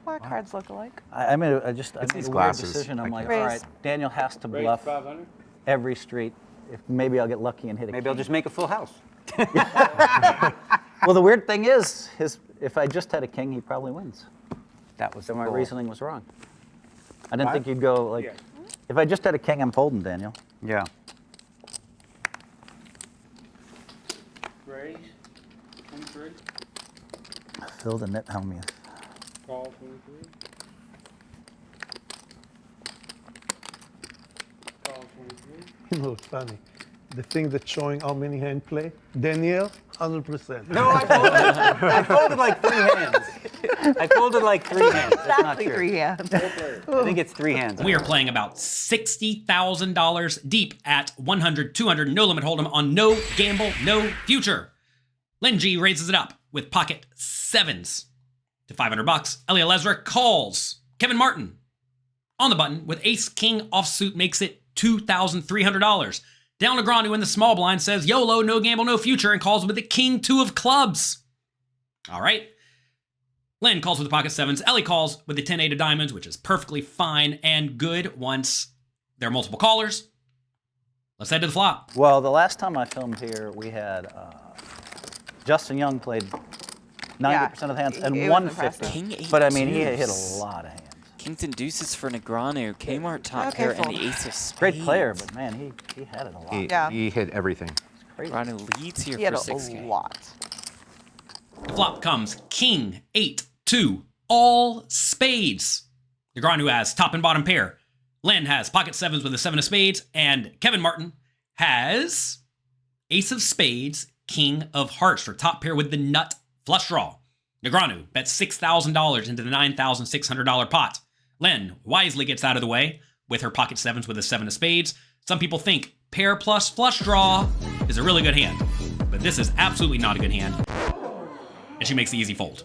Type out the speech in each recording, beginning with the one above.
Why cards look alike? I made a weird decision. I'm like, all right, Daniel has to bluff every street. Maybe I'll get lucky and hit a Maybe I'll just make a full house. Well, the weird thing is, if I just had a king, he probably wins. That was So my reasoning was wrong. I didn't think you'd go like, if I just had a king, I'm folding, Daniel. Yeah. Raise, 23. Fill the net helmet. Call, 23. Call, 23. You know, it's funny. The thing that's showing how many hand play, Daniel, 100%. No, I folded like 3 hands. I folded like 3 hands. That's not Exactly true. 3 hands. I think it's 3 hands. We are playing about $60,000 deep at 100, 200, no limit hold'em on no gamble, no future. Lin G raises it up with pocket 7s to $500. Elia Lesra calls. Kevin Martin on the button with ace king offsuit makes it $2,300. Down Negreanu in the small blind says YOLO, no gamble, no future, and calls with the king 2 of clubs. All right. Len calls with the pocket 7s. Ellie calls with the 10-8 of diamonds, which is perfectly fine and good once there are multiple callers. Let's head to the flop. Well, the last time I filmed here, we had Justin Young played 90% of the hands and it was 150. impressive. But I mean, he hit a lot of hands. Kings and deuces for Negreanu, Kmart top pair, and the ace of spades. Great player, but man, he had it a lot. He hit everything. Crazy. Negreanu leads here He had for a 6K. lot. The flop comes king 8-2, all spades. Negreanu has top and bottom pair. Len has pocket 7s with a 7 of spades, and Kevin Martin has ace of spades, king of hearts for top pair with the nut flush draw. Negreanu bets $6,000 into the $9,600 pot. Len wisely gets out of the way with her pocket 7s with a 7 of spades. Some people think pair plus flush draw is a really good hand, but this is absolutely not a good hand. And she makes the easy fold.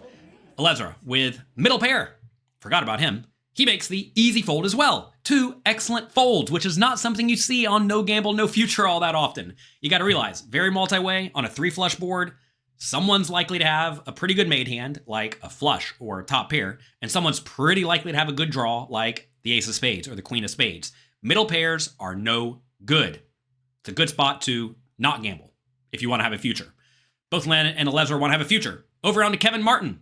Alezra with middle pair. Forgot about him. He makes the easy fold as well. 2 excellent folds, which is not something you see on No Gamble, No Future all that often. You got to realize, very multi-way on a 3 flush board. Someone's likely to have a pretty good made hand, like a flush or a top pair, and someone's pretty likely to have a good draw, like the ace of spades or the queen of spades. Middle pairs are no good. It's a good spot to not gamble if you want to have a future. Both Len and Alezra want to have a future. Over on to Kevin Martin.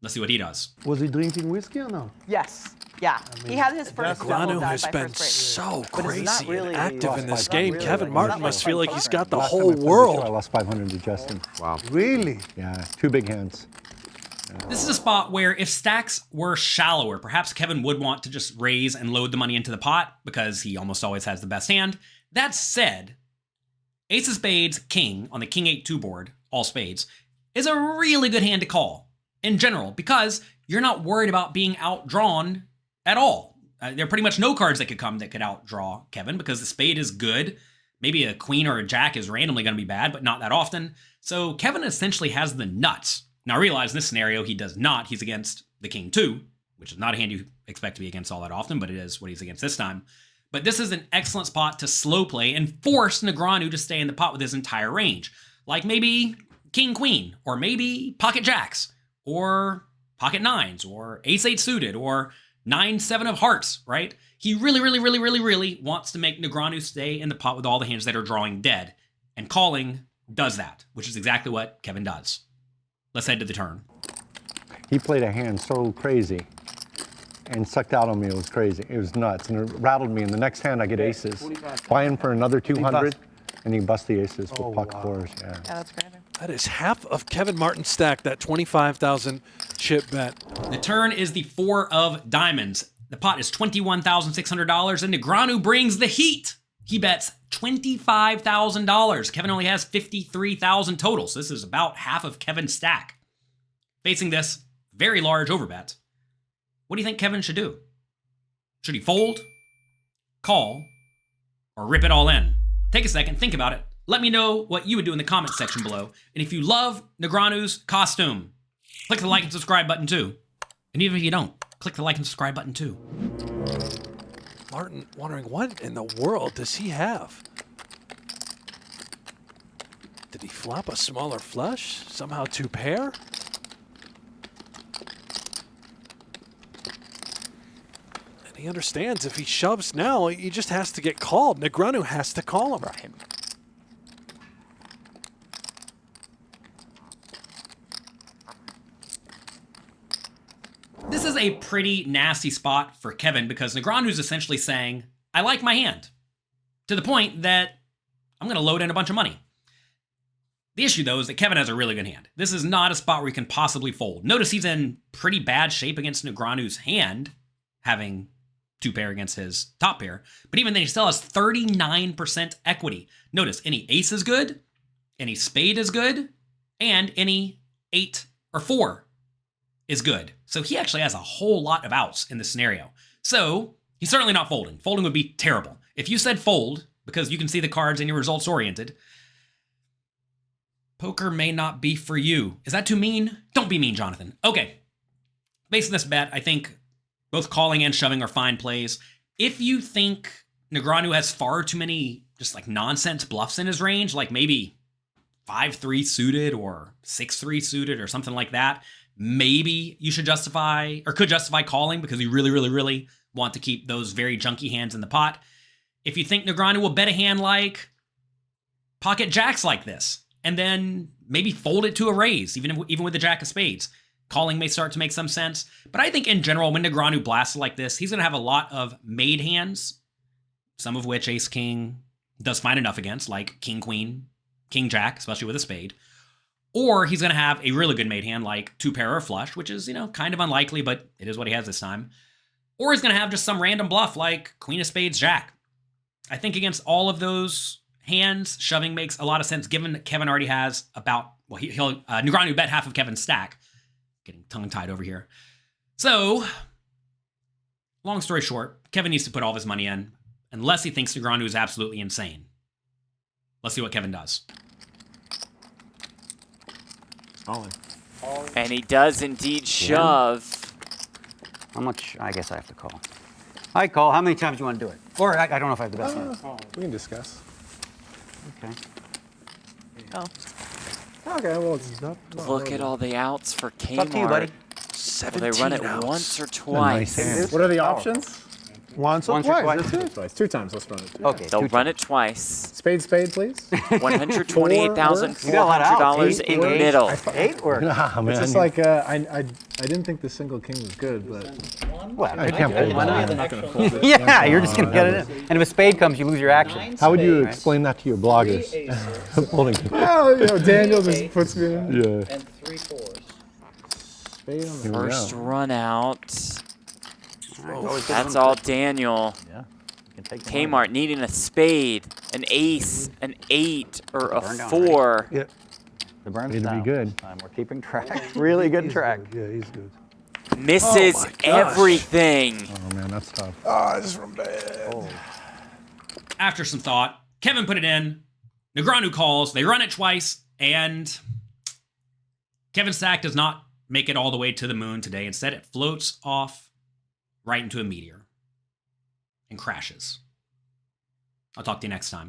Let's see what he does. Was he drinking whiskey or no? Yes. Yeah. He had his first double Negreanu done has by been first break. so But it's not crazy really and active in this it's not game. really Kevin like- Martin it's not must like feel like poker. he's got the Last time I whole played this world. show, I lost 500 to Justin. Wow. Really? Yeah, 2 big hands. This is a spot where if stacks were shallower, perhaps Kevin would want to just raise and load the money into the pot because he almost always has the best hand. That said, ace of spades, king on the king 8-2 board, all spades, is a really good hand to call in general because you're not worried about being outdrawn at all. There are pretty much no cards that could come that could outdraw Kevin because the spade is good. Maybe a queen or a jack is randomly going to be bad, but not that often. So Kevin essentially has the nuts. Now realize in this scenario, he does not. He's against the king 2, which is not a hand you expect to be against all that often, but it is what he's against this time. But this is an excellent spot to slow play and force Negreanu to stay in the pot with his entire range. Like maybe king queen, or maybe pocket jacks, or pocket 9s, or ace 8 suited, or 9-7 of hearts, right? He really wants to make Negreanu stay in the pot with all the hands that are drawing dead. And calling does that, which is exactly what Kevin does. Let's head to the turn. He played a hand so crazy and sucked out on me. It was crazy. It was nuts. And it rattled me. And the next hand, I get aces. Buying for another 200, and he bust the aces with pocket 4s. Yeah. Yeah, that's crazy. That is half of Kevin Martin's stack, that 25,000 chip bet. The turn is the 4 of diamonds. The pot is $21,600, and Negreanu brings the heat. He bets $25,000. Kevin only has $53,000 total, so this is about half of Kevin's stack. Facing this very large overbet, what do you think Kevin should do? Should he fold, call, or rip it all in? Take a second, think about it. Let me know what you would do in the comments section below. And if you love Negreanu's costume, click the like and subscribe button too. And even if you don't, click the like and subscribe button too. Martin wondering, what in the world does he have? Did he flop a smaller flush? Somehow 2 pair? he understands if he shoves now, he just has to get called. Negreanu has to call him. Right. This is a pretty nasty spot for Kevin because Negreanu's essentially saying, I like my hand, to the point that I'm going to load in a bunch of money. The issue, though, is that Kevin has a really good hand. This is not a spot where he can possibly fold. Notice he's in pretty bad shape against Negreanu's hand, having 2-pair against his top pair. But even then, he still has 39% equity. Notice, any ace is good, any spade is good, and any 8 or 4 is good. So he actually has a whole lot of outs in this scenario. So he's certainly not folding. Folding would be terrible. If you said fold, because you can see the cards and you're results oriented, poker may not be for you. Is that too mean? Don't be mean, Jonathan. Okay. Based on this bet, I think both calling and shoving are fine plays. If you think Negreanu has far too many just like nonsense bluffs in his range, like maybe 5-3 suited or 6-3 suited or something like that, maybe you should justify or could justify calling because you really, really, really want to keep those very junky hands in the pot. If you think Negreanu will bet a hand like pocket jacks like this, and then maybe fold it to a raise, even with the jack of spades, calling may start to make some sense. But I think in general, when Negreanu blasts like this, he's going to have a lot of made hands, some of which ace king does fine enough against, like king queen, king jack, especially with a spade. Or he's going to have a really good made hand like 2-pair or flush, which is, kind of unlikely, but it is what he has this time. Or he's going to have just some random bluff like queen of spades, jack. I think against all of those hands, shoving makes a lot of sense given that Kevin already has about, well, Negreanu bet half of Kevin's stack. Getting tongue-tied over here. So, long story short, Kevin needs to put all of his money in, unless he thinks Negreanu is absolutely insane. Let's see what Kevin does. And he does indeed shove. How much? I guess I have to call. I call. How many times do you want to do it? Or I don't know if I have the best hand. We can discuss. Okay. Oh. Okay, well, it's not. Look at all the outs for Kmart. It's up to you, buddy. Will they run it once or twice? Nice. What are the options? Once or Once or twice. twice? That's it. Twice. 2 times. Let's run it. Okay. They'll run it twice. Spade, please. $128,400 in Eight. middle. 8 works. Ah, man. It's just like I didn't think the single king was good, but Well, I can't fold why that. not? Yeah, you're just going to get it in. And if a spade comes, you lose your action. How would you explain that to your bloggers? Folding. well, Daniel just puts me in. Yeah. And 3 4s. Spade on the Here we First go. run out. Always good That's one. all Daniel. Yeah. You can take the money. Kmart needing a spade, an ace, an 8, or a Burn down, 4. Yeah, The burn It'd be style. good. We're keeping track. Really good he's track. good. Yeah, he's good. Misses Oh my gosh. everything. Oh, man, that's tough. I just run bad. After some thought, Kevin put it in. Negreanu calls. They run it twice, and Kevin's stack does not make it all the way to the moon today. Instead, it floats off right into a meteor and crashes. I'll talk to you next time.